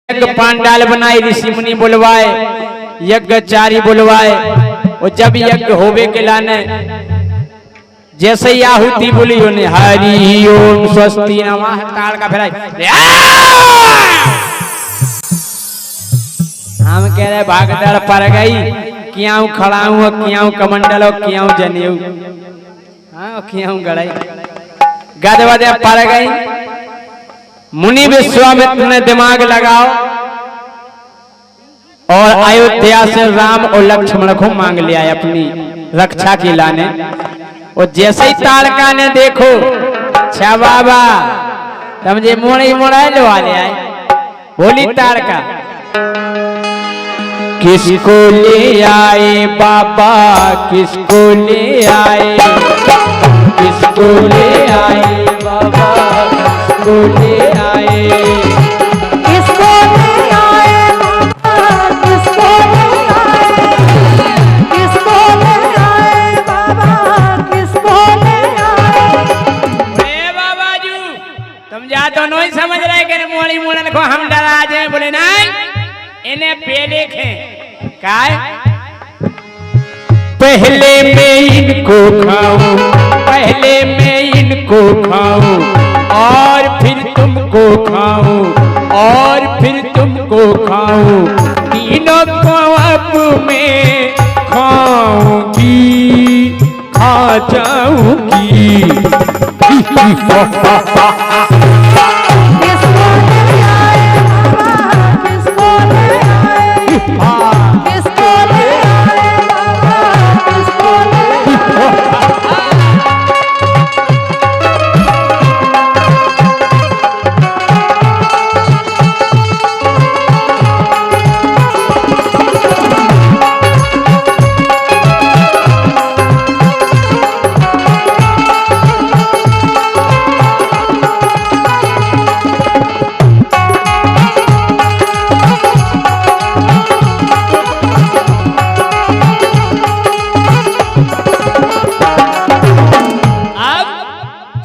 यज्ञ पांडाल बनाए, ऋषि मुनि बुलवाए, यज्ञचारी बुलवाए, और जब यज्ञ होवे के लाने जैसे ही आहुति बोली उन्हें हरि ओम स्वस्ति नमः ताल का फिराई। हम कह रहे भागदड़ पर गई, क्यों खड़ा हूँ, क्यों कमंडल हो, क्यों जनेऊ, हाँ क्यों गड़ाई, गदवदे पर गई। मुनि विश्वामित्र ने दिमाग लगाओ और अयोध्या से राम और लक्ष्मण को मांग लिया अपनी रक्षा के लाने। और जैसे ही ताड़का ने देखो, अच्छा बाबा समझे मोड़े मोड़ा लो ले आए, बोली ताड़का किसको ले आए बाबा, किसको ले आए, किसको ले आए बाबा, किसको ले आए, किसको ले आए बाबा, किसको ले आए, किसको ले आए बाबा, किसको ले आए। अरे बाबा जी तुम जा तो नहीं समझ रहे कि मोड़ी मोड़न को हम डरा जाए, बोले नहीं इन्हें पहले खे काय पहले मैं इनको खाऊं, पहले मैं इनको खाऊं और फिर तुमको खाऊं, और फिर तुमको खाऊं, तीनों को अब मैं खाऊंगी, खा जाऊंगी।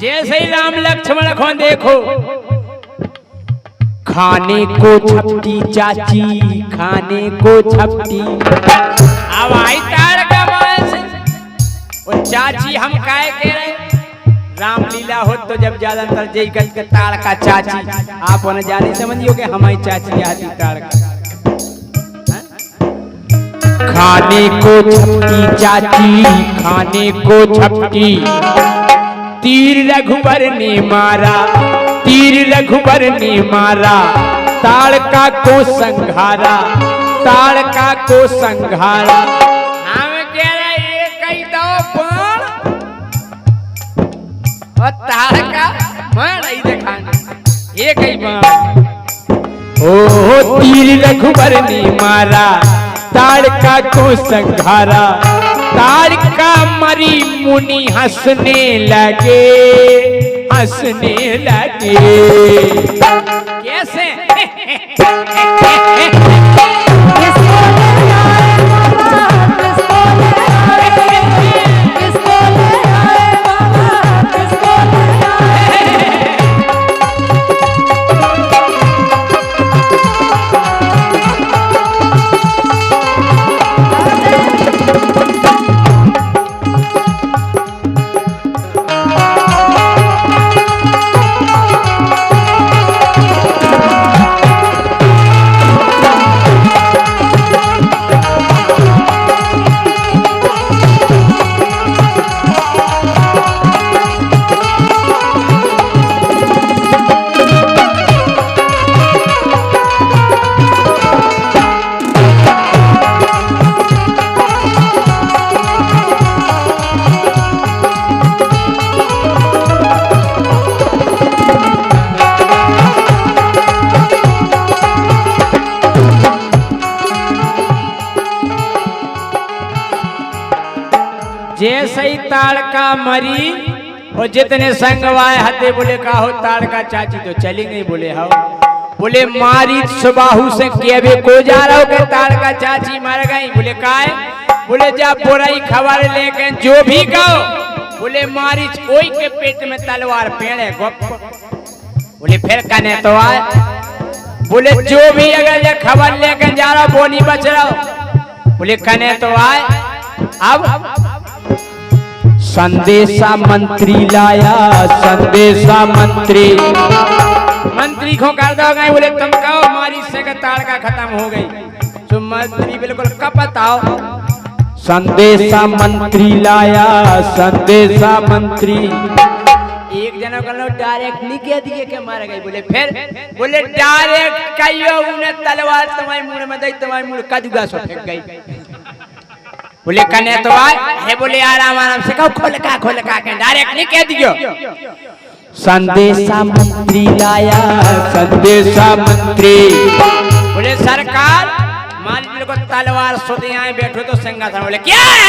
जैसे ही राम लक्ष्मण को देखो, खाने को छपटी चाची, खाने को छपटी। अब आई ताड़का मास और चाची हम काय कह रहे, रामलीला हो तो जब ज्यादातर जय गल के ताड़का चाची, आप उन्हें जाने समझियो कि हमारी चाची आती ताड़का। खाने को छपटी चाची, खाने को छपटी, तीर रघुबर ने मारा, तीर रघुबर ने मारा, ताड़का को संघारा, ताड़का को संघारा। हम कह रहे एक ही दो बाण और ताड़का मार ही दिखाने एक ही बाण। ओ तीर रघुबर ने मारा, ताड़का को संघारा, ताड़का मरी मुनि हंसने लगे, हंसने लगे। कैसे जैसे ही ताड़का मरी और जितने संगवाए हते बोले का हो ताड़का चाची तो चली गई, बोले हो, बोले मारी सुबाहु से केबे को जा रहा हो कि ताड़का चाची मर गई, बोले काय, बोले जा बुराई खबर लेके जो भी कहो, बोले मारी कोई के पेट में तलवार पेड़े गप, बोले फिर कने तो आए, बोले जो भी अगर ये खबर लेकर जा रहा वो नहीं बच रहा। बोले कने तो आए। अब संदेशा मंत्री लाया, संदेशा मंत्री को कर दो गए। बोले तुम कहो हमारी से का ताड़का खत्म हो गई। तो मंत्री बिल्कुल कब बताओ। संदेशा मंत्री लाया, संदेशा मंत्री। एक जना कहलो डायरेक्ट नहीं कह दिए के मार गई। बोले फिर बोले डायरेक्ट कहियो उन्हें तलवार तुम्हारे मुंह में दई, तुम्हारे मुंह कदूगा सो फेंक गई। बोले कने तो आए। अरे बोले आराम आराम से कहो खोल का के डायरेक्ट नहीं कह दियो। संदेशा मंत्री लाया, संदेशा मंत्री। बोले सरकार मान लीजिए को तलवार सोते आए बैठो तो सिंहासन। बोले क्या है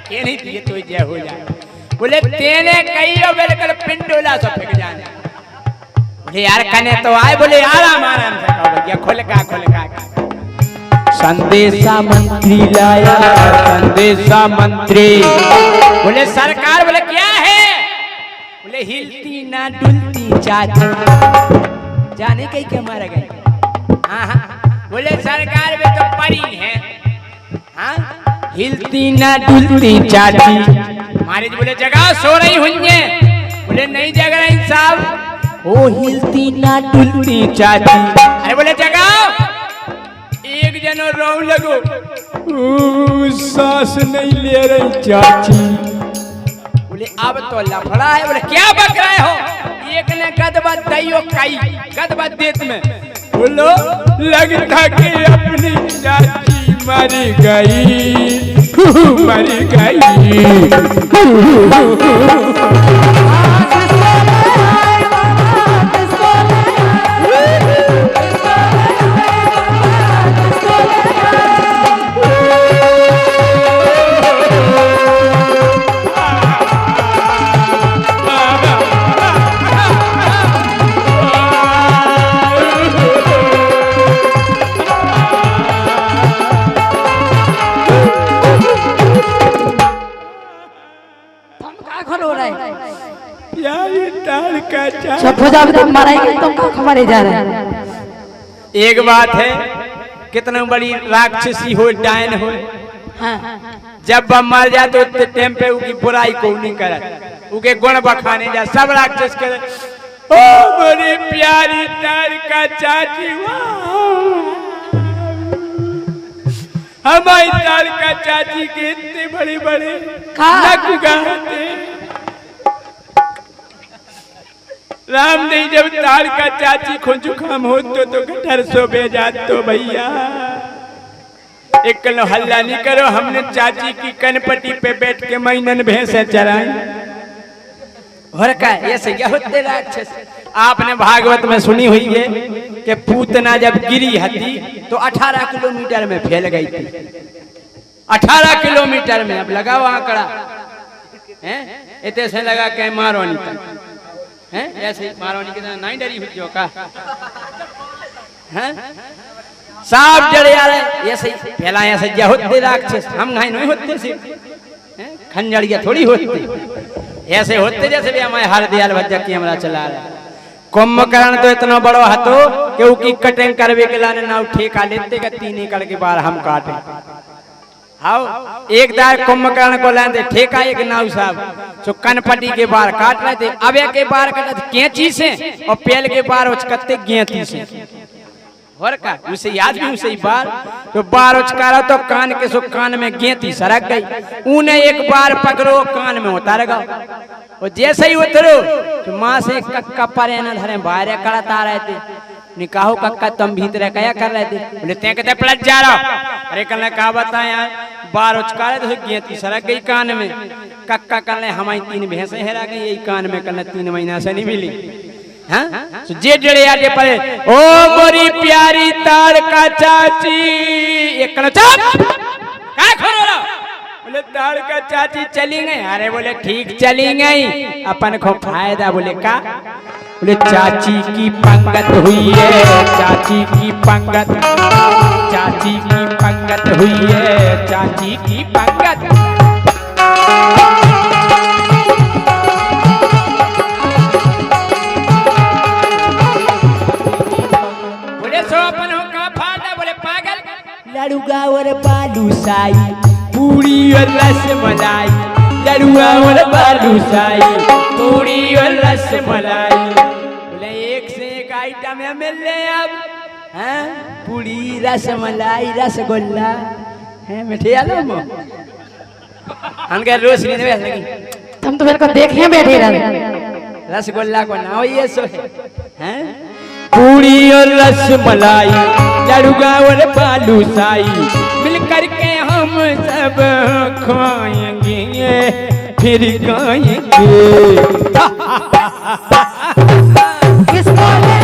क्या नहीं दिए तो जय हो जाए। बोले तेने कहियो बिल्कुल पिंडोला सब फेंक जाने। बोले यार कने तो आए। बोले आराम आराम से कहो क्या खोल का। संदेशा मंत्री लाया, संदेशा मंत्री। बोले सरकार। बोले क्या है। बोले हिलती ना डुलती चाची जाने कहीं क्या मारा गए। हाँ बोले सरकार में तो परी है। हाँ हिलती ना डुलती चाची मारे। बोले जगह सो रही हुई। बोले नहीं जग रही साहब। ओ हिलती ना डुलती चाची। अरे बोले जगह। एक जनो रो लगो सांस नहीं ले रही चाची। बोले अब तो लफड़ा है। बोले क्या बक रहे हो। एक ने गदबा दैयो कई गदबा देत में। बोलो लगता कि अपनी चाची मर गई, मर गई। एक बात है कितना बड़ी राक्षसी हो डायन हो। जब वह मर जाए तो उतने टाइम पे उनकी बुराई को नहीं करे, उनके गुण बखाने जा सब राक्षस करे। ओ बड़ी प्यारी तारका चाची, हमारी तारका चाची के इतने बड़े बड़े नख गाते। रामदेव जब तारका चाची को जुकाम हो तो गटर सो भेजा तो भैया एक कलो हल्ला नहीं करो। हमने चाची की कनपट्टी पे बैठ के महीनन भैंसे चराई। और क्या ये सही होते राक्षस। आपने भागवत में सुनी हुई है कि पूतना जब गिरी हती तो 18 किलोमीटर में फैल गई थी। 18 किलोमीटर में। अब लगाओ आंकड़ा है इतने से लगा के मारो नहीं हैं ऐसे मारोनी के नहीं डरी हुई जो का हैं सांप जड़े आ रहे ये सही पहला ऐसे जा होते राक्षस। हम घाई नहीं होते सिर्फ खंजड़िया थोड़ी होती ऐसे होते जैसे भी हमारे हर दयाल बच्चा की हमारा चला रहा। कुंभकर्ण तो इतना बड़ा हतो कि उसकी कटिंग करवे के लाने ना ठेका लेते का 3 एकड़ के बार हम काटे। हाउ एक दार कुंभकर्ण को लाते ठेका एक नाव साहब जो कनपट्टी के बार काट रहे थे। अब एक के बार कटा कैंची से और पेल के बार उचकते गेंती से। और का उसे याद भी उसे बार तो बार उचकारा तो कान के सो कान में गेंती सरक गई। उन्हें एक बार पकड़ो कान में उतार गो और जैसे ही उतरो तो माँ से कक्का परे न धरे बाहर करता रहे थे। निकाहो कक्का तुम भीतर क्या कर रहे थे। बोले ते कहते पलट जा रहा। अरे कल कहा बताए यार बार उचकारे तो गेंती सरक गई कान में। कक्का कल हमारी 3 भैंसे हेरा गई यही कान में। कल 3 महीना से नहीं मिली। हाँ जे जड़े आगे पड़े ओ बड़ी प्यारी तारका चाची एक बोले तारका चाची चली गई। अरे बोले ठीक चली गई अपन को फायदा। बोले का बोले चाची की पंगत हुई है, चाची की पंगत, चाची की पंगत हुई है, चाची की पंगत। सो अपन हो का फाटा बोले पागल लड़ुआ और बालूशाही पूरी और रसमलाई लड़ुआ और बालूशाही पूरी और रसमलाई बोले एक से एक आइटम है मिल ले अब हैं पूरी रसमलाई रसगुल्ला है मिठे आलो मो हम कह रोज नहीं देवे लगी हम तो मेरे को देखे बैठे रहे रसगुल्ला को ना ये सो हैं पूरी और रसमलाई लड़ुआ और बालूशाही मिलकर के हम सब खाएंगे फिर खाएंगे किसको ले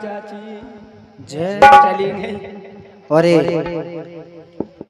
चाची जय चली गई। अरे